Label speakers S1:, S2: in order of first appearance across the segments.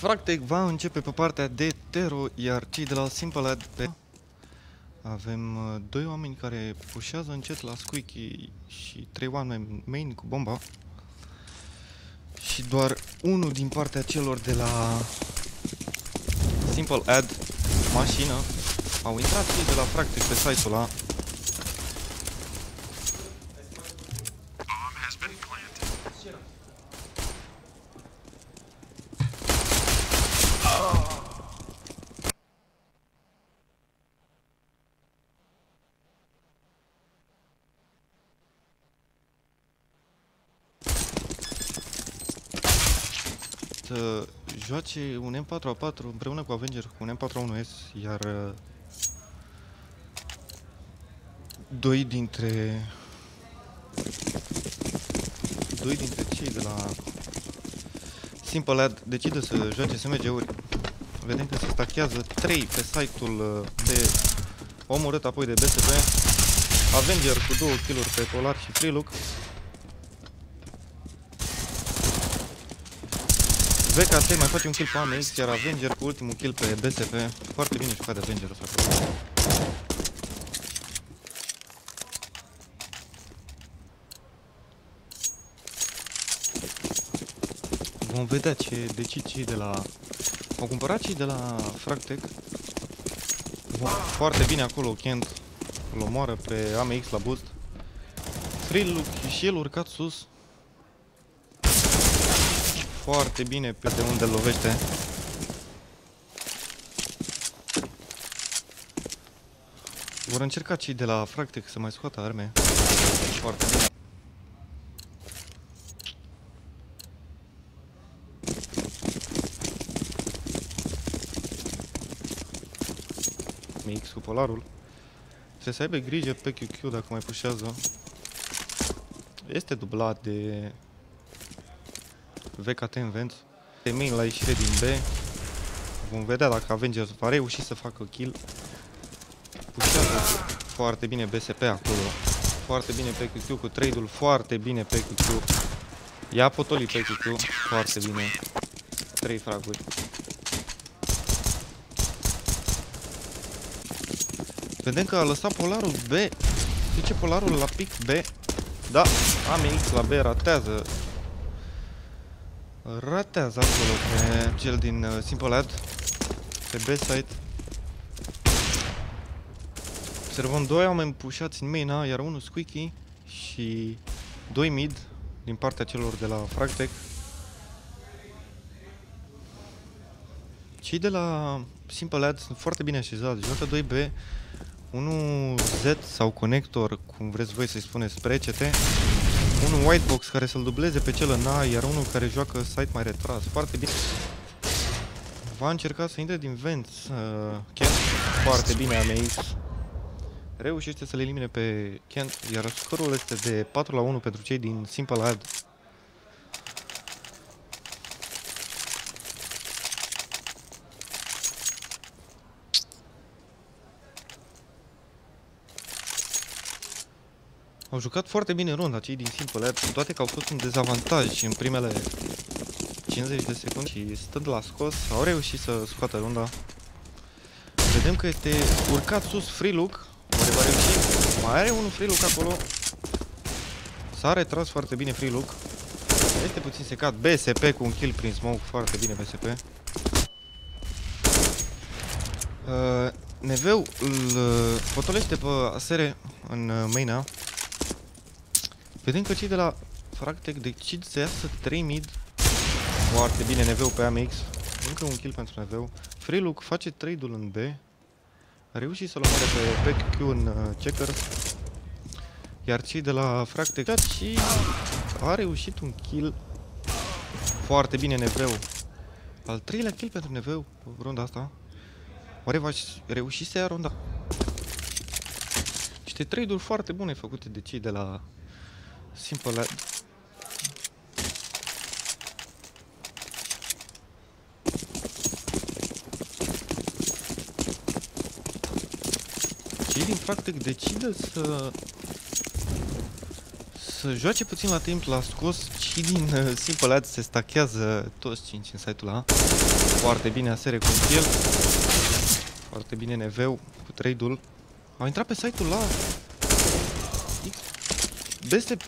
S1: Fractec va începe pe partea de Tero, iar cei de la Simple Ad pe... Avem doi oameni care pușează încet la Squeaky și 3 oameni main cu bomba. Și doar unul din partea celor de la Simple Ad mașină au intrat cei de la Fractec pe site-ul ăla. Să joace un M4A4 împreună cu Avenger cu un M4A1S, iar doi dintre cei de la Simple Ad decide să joace SMG-uri. Vedem că se stachează 3 pe site-ul de omorât apoi de BSP. Avenger cu 2 kill-uri pe Polar și Freelook. VKT mai face un kill pe AMX, iar Avenger cu ultimul kill pe BSP. Foarte bine jucat de Avenger ăsta. Vom vedea ce decid cei de la... Au cumpărat cei de la Fractec. Foarte bine acolo, Kent îl omoară pe AMX la boost. Freelook și el urcat sus. Foarte bine pe de unde îl lovește. Vor încerca cei de la Fractec să mai scoată arme. Foarte bine. Mix cu Polarul. Trebuie să aibă grijă pe QQ dacă mai pușează. Este dublat de VKT în vent. De main la ieșire din B. Vom vedea dacă Avengers va reuși să facă kill. Pușează foarte bine BSP acolo. Foarte bine pe QQ cu trade-ul. Foarte bine pe QQ. Ia potolii pe QQ. Foarte bine. 3 fraguri. Vedem că a lăsat Polarul B. Zice Polarul la pic B. Da, AMX la B ratează. Ratează acolo pe cel din Simple Ad. Pe B site. Observăm 2 oameni pușați în main A, iar unul Squeaky și 2 mid din partea celor de la Fractec. Cei de la Simple Ad sunt foarte bine așezați. Joacă 2B, unul Z sau conector, cum vreți voi să-i spuneți, spre CT. Unul whitebox care să-l dubleze pe cel în A, iar unul care joacă site mai retras. Foarte bine. Va încerca să intre din vent. Kent. Foarte bine AMX. Reușește să-l elimine pe Kent, iar scorul este de 4-1 pentru cei din Simple Ad. Au jucat foarte bine runda cei din Simple Ad, cu toate că au fost un dezavantaj în primele 50 de secunde și stând la scos, au reușit să scoată runda. Vedem că este urcat sus Freelook, oare va reuși? Mai are unul Freelook acolo. S-a retras foarte bine Freelook. Este puțin secat. BSP cu un kill prin smoke, foarte bine BSP. Neveu îl potolește pe Asere în main A. Vedem că cei de la Fractec decid să iasă 3 mid. Foarte bine Neveu pe AMX. Încă un kill pentru Neveu. Freelook face trade-ul în B. A reușit să-l omoare pe QQ în checker. Iar cei de la Fractec și a reușit un kill. Foarte bine Neveu. Al 3-lea kill pentru Neveu runda asta. Oare va reuși să ia runda? Niște trade-uri foarte bune făcute de cei de la Simple Ad. Cei din Fractec decide să joace puțin la timp, l-a scos și din Simple Ads, se stachează toți 5 în site-ul ăla. Foarte bine Asere cu un kill. Foarte bine Neveu cu trade-ul. Au intrat pe site-ul la BSP.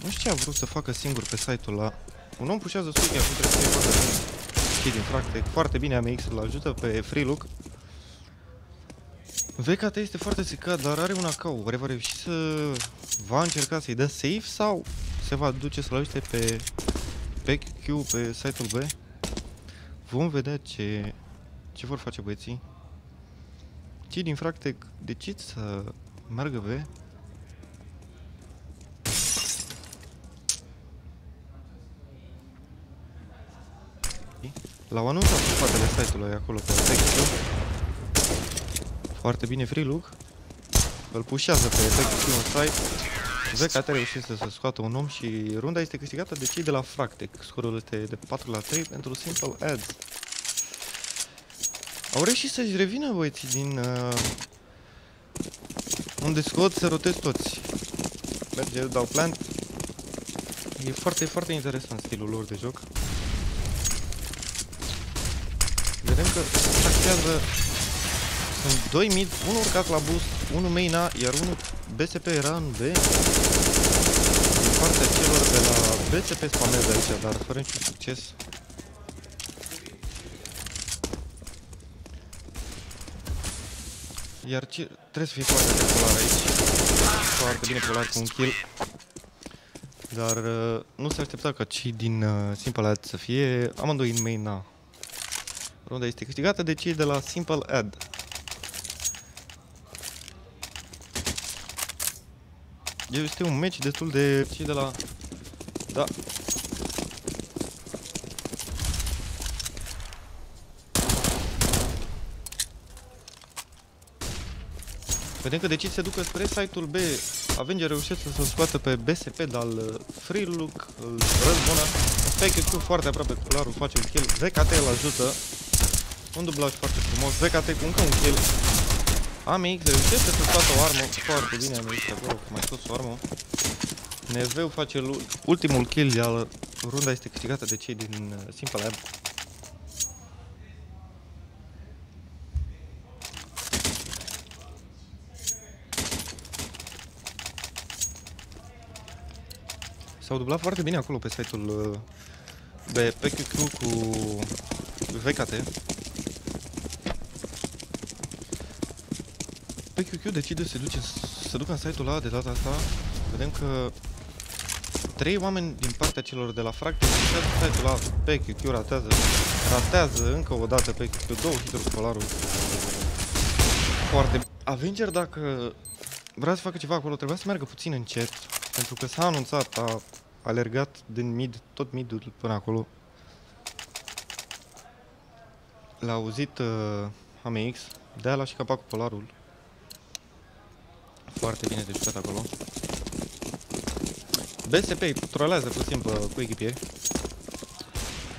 S1: Nu știu ce a vrut să facă singur pe site-ul ăla. Un om pușează sus, acum trebuie să fie foarte bine. Din Fractec. Foarte bine AMX, îl ajută pe Freelook. VKT este foarte țicat, dar are un AKO. Oare va reuși să... va încerca să-i dă safe sau se va duce să-l ajute pe QQ pe site-ul B? Vom vedea ce vor face băieții. Cei din Fractec decid să meargă B. L-au anunțat pe spatele site-ului acolo pe QQ. Foarte bine Freelook. Îl pușează pe QQ în site. VKT reușește să scoată un om și runda este câștigată de cei de la Fractec. Scorul este de 4-3 pentru Simple Ads. Au reușit să-și revină băieții din unde scot, se rotez toți. Merge, dau plant. E foarte, foarte interesant stilul lor de joc. Vedem că stachează. Sunt 2 mid, unul urcat la boost, unul main A, iar unul BSP era în B. Din partea celor de la BSP spamează aici, dar fără niciun succes. Iar trebuie să fie foarte polar aici. Foarte bine polar cu un kill. Dar nu se aștepta ca cei din Simple Ad să fie amândoi în main A. Runda este câștigată de cei de la Simple Ad. Este un match destul de... cei de la... da. Vedem că decid să ducă spre site-ul B. Avenger reușește să-l scoată pe BSP, dar Freelook îl răzbună. PQQ foarte aproape cu larul, face un kill. VKT îl ajută. Un dublaj foarte frumos. VKT cu încă un kill. AMX reușește să scoată o armă. Foarte bine AMX acolo, că mai scos o armă. Neveu face ultimul kill, iar runda este câștigată de cei din Simple Lab. S-au dublat foarte bine acolo pe site-ul de PQQ cu VKT. PQQ decide să ducă în site-ul ăla de data asta. Vedem că 3 oameni din partea celor de la Fractec site-ul ăla. PQQ ratează încă o dată PQQ, 2 hituri cu polarul. Foarte bine. Avenger, dacă vrea să facă ceva acolo, trebuia să meargă puțin încet, pentru că s-a anunțat, a alergat din mid, tot midul până acolo. L-a auzit AMX, de-aia l-a și capat cu polarul. Foarte bine de jucat acolo. BSP trolează puțin cu echipieri.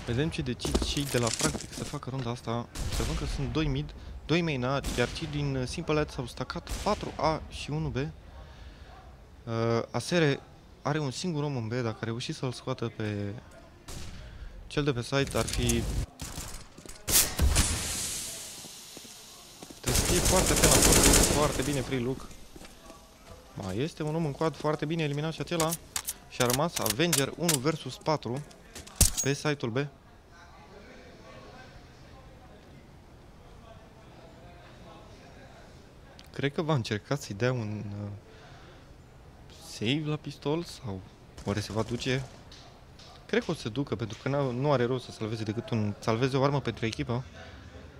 S1: Vedem ce decid cei de la Fractec să facă runda asta. Observăm că sunt 2 mid, 2 main A, iar cei din Simple Ad s-au stacat 4A și 1B. Asere are un singur om în B, dacă a reușit să-l scoată pe cel de pe site, ar fi... trebuie să fie foarte atent la foarte bine Freelook. Mai este un om în quad, foarte bine eliminat și acela. Și a rămas Avenger 1 vs 4 pe site-ul B. Cred că va încerca să-i dea un save la pistol sau oare se va duce? Cred că o să se ducă, pentru că nu are rost să salveze decât salveze o armă pentru echipă.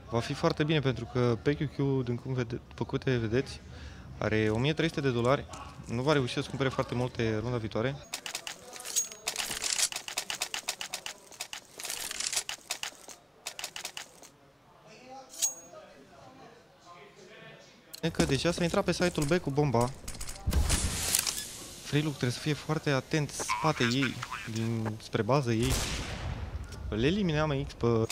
S1: Va fi foarte bine, pentru că PQQ, din cum după câte vedeți, are $1300. Nu va reuși să cumpere foarte multe runda viitoare. Că deja s-a intrat pe site-ul B cu bomba. Freelook trebuie să fie foarte atent spate ei, spre bază ei. Le elimineam aici pe...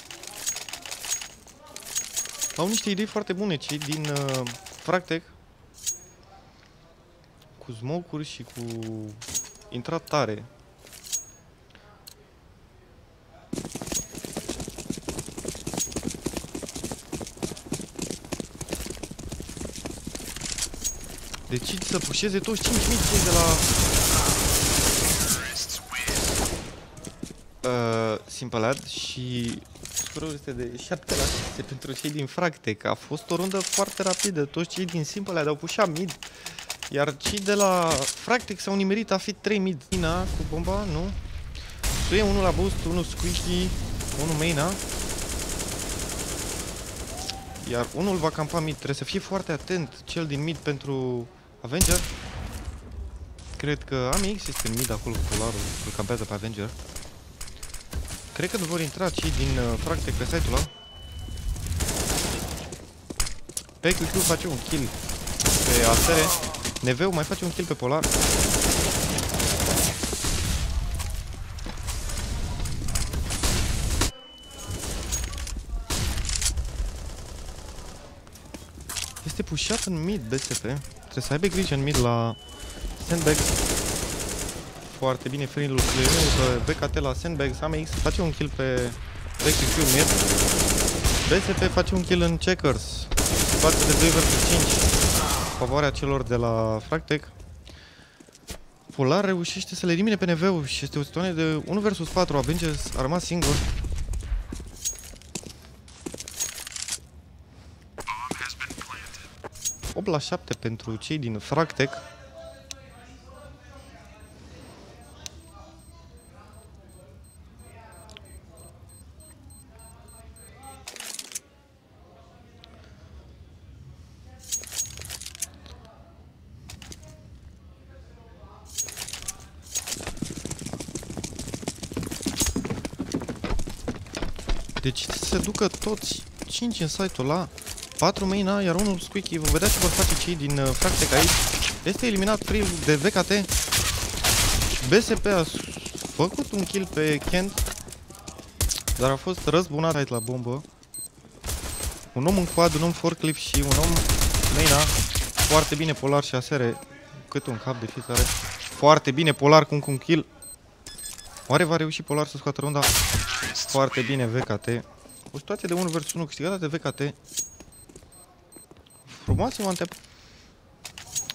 S1: Au niște idei foarte bune cei din Fractec. Cu smoke-uri și cu intrat tare. Decid să pușeze toți 5.000 cei de la Simple Ad și scorul este de 7-6 pentru cei din Fractech. A fost o rundă foarte rapidă, toți cei din Simple Ad au pușat mid, iar cei de la Fractech s-au nimerit a fi 3 mid. Ina cu bomba, nu? E unul la boost, unul squishy, unul maina. Iar unul va campa mid, trebuie să fie foarte atent cel din mid pentru Avenger. Cred că AMX este în mid acolo cu polarul, îl campează pe Avenger. Cred că nu vor intra cei din Fractech pe site-ul ăla. PQQ face un kill pe Asere. Neveu mai face un kill pe Polar. Este pușat în mid BSP. Trebuie să aibă grijă în mid la Sandbags. Foarte bine free-ul pe BKT la Sandbags. AMX face un kill pe PQQ mid. BSP face un kill în Checkers. Față de 2 vs 5. Favoarea celor de la Fractech. Polar reușește să le elimine pe Neveu și este o situație de 1 vs 4. Avengers a rămas singur. La 7 pentru cei din Fractech. Deci se ducă toți 5 în site-ul ăla, 4 main-a, iar unul squeaky. Vă vedea ce vor face cei din Fractech aici. Este eliminat free de VKT. BSP a făcut un kill pe Kent, dar a fost răzbunat aici la bombă. Un om în quad, un om forklift și un om main-a. Foarte bine Polar și Asere. Cât un cap de fiecare. Foarte bine Polar cu un kill. Oare va reuși Polar să scoată runda? Foarte bine VKT. O situație de 1 vs 1 câștigată de VKT. Frumoasă one-tap.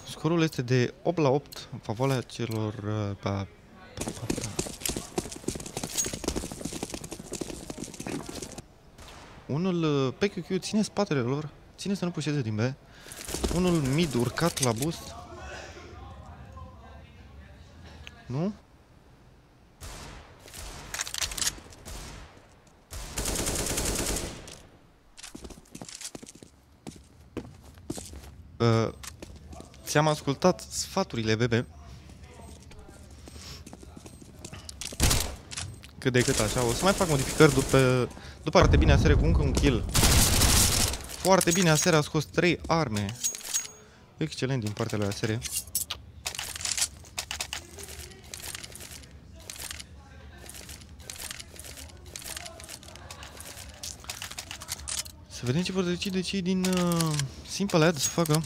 S1: Scorul este de 8 la 8 în favoarea celor unul PQQ ține spatele lor, ține să nu pușeze din B. Unul mid urcat la boost. Nu? Ți-am ascultat sfaturile, bebe. Cât de cât așa. O să mai fac modificări după foarte bine Asere cu încă un kill. Foarte bine Asere a scos 3 arme. Excelent din partea lui Asere. Să vedem ce vor decide cei din Simple Ad să facă.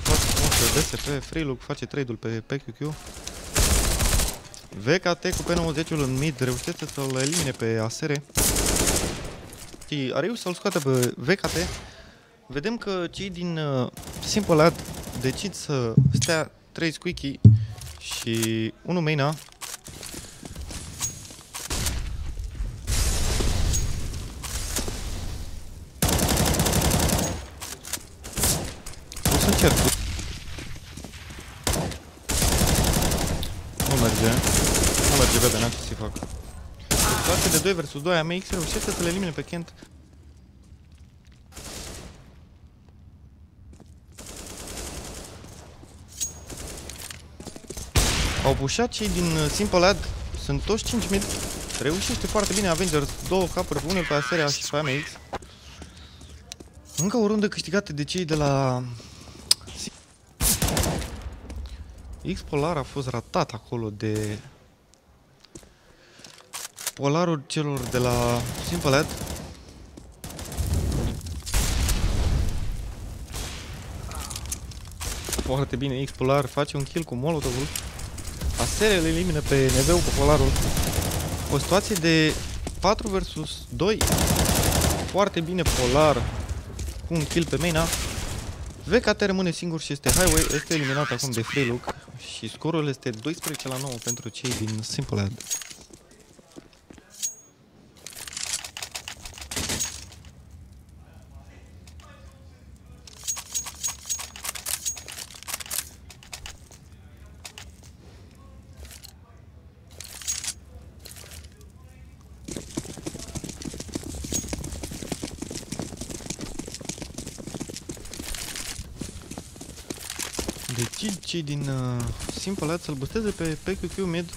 S1: Face DSP, Freelook face trade-ul pe PQQ. VKT cu P90-ul în mid reușește să-l elimine pe Asere. Și a reușit să-l scoată pe VKT. Vedem că cei din Simple Ad decid să stea 3 squeaky și 1 main-a. O să încerc. Nu merge, bebe, n-am ce să-i fac. Situație de 2 vs 2, AMX reușește să le elimine pe Kent. Au pușat cei din Simple Ad, sunt toți 5 mid. Reușește foarte bine Avengers, 2 capuri, unul pe Asere și pe AMX. Încă o rundă câștigată de cei de la X-Polar a fost ratat acolo de Polarul celor de la Simple Ad. Foarte bine, X Polar face un kill cu Molotovul. Asere îl elimină pe Neveu cu Polarul. O situație de 4 versus 2. Foarte bine Polar cu un kill pe main-a. VKT rămâne singur și este Highway, este eliminat acum de Freelook și scorul este 12-9 pentru cei din Simple Ad. Decid cei din Simple Ad să-l boosteze pe PQQ mid.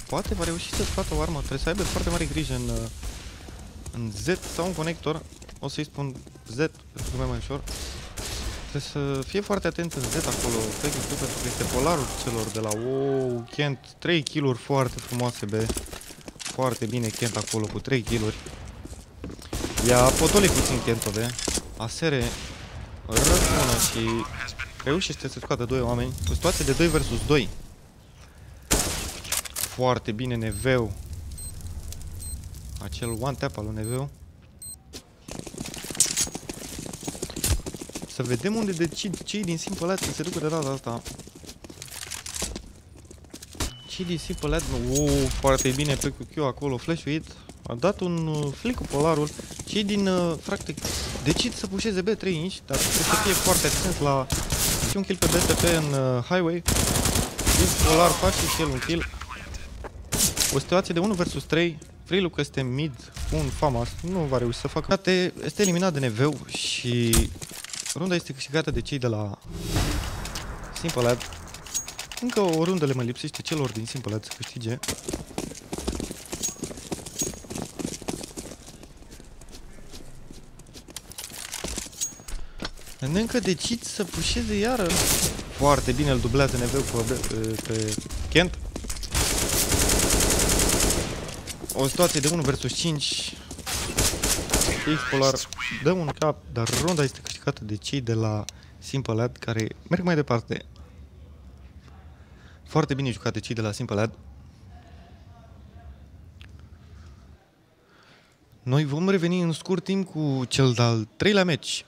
S1: Poate va reuși să scoată o armă. Trebuie să aibă foarte mare grijă în Z sau un conector. O să-i spun Z pentru că mai ușor. Trebuie să fie foarte atent în Z acolo PQQ pentru că este polarul celor de la Kent. 3 kill-uri foarte frumoase B. Foarte bine Kent acolo cu 3 kill-uri. I-a potolit puțin Kent-o B. Asere răspună și reușește să scoată 2 oameni. O situație de 2 versus 2. Foarte bine Neveu. Acel one tap al lui Neveu. Să vedem unde decid cei din Simple Ad să se ducă de data asta. Cei din Simple Ad, foarte bine pe QQ acolo, flash-uit. A dat un flick cu Polarul. Cei din Fractic decid să pușeze B3 inch, dar trebuie să fie foarte atent la și un kill pe BTP în Highway. Polar face și el un kill. O situație de 1 versus 3. Freelook este mid cu un FAMAS. Nu va reuși să facă. Este eliminat de Neveu și runda este câștigată de cei de la Simple Ad. Încă o rundă le mai lipsește celor din Simple Ad să câștige. Încă decid să pușeze iară. Foarte bine îl dublează Neveu pe Kent. O situație de 1 versus 5. X Polar dă un cap, dar runda este câștigată de cei de la Simple Ad care merg mai departe. Foarte bine jucate cei de la Simple Ad. Noi vom reveni în scurt timp cu cel de-al 3-lea match.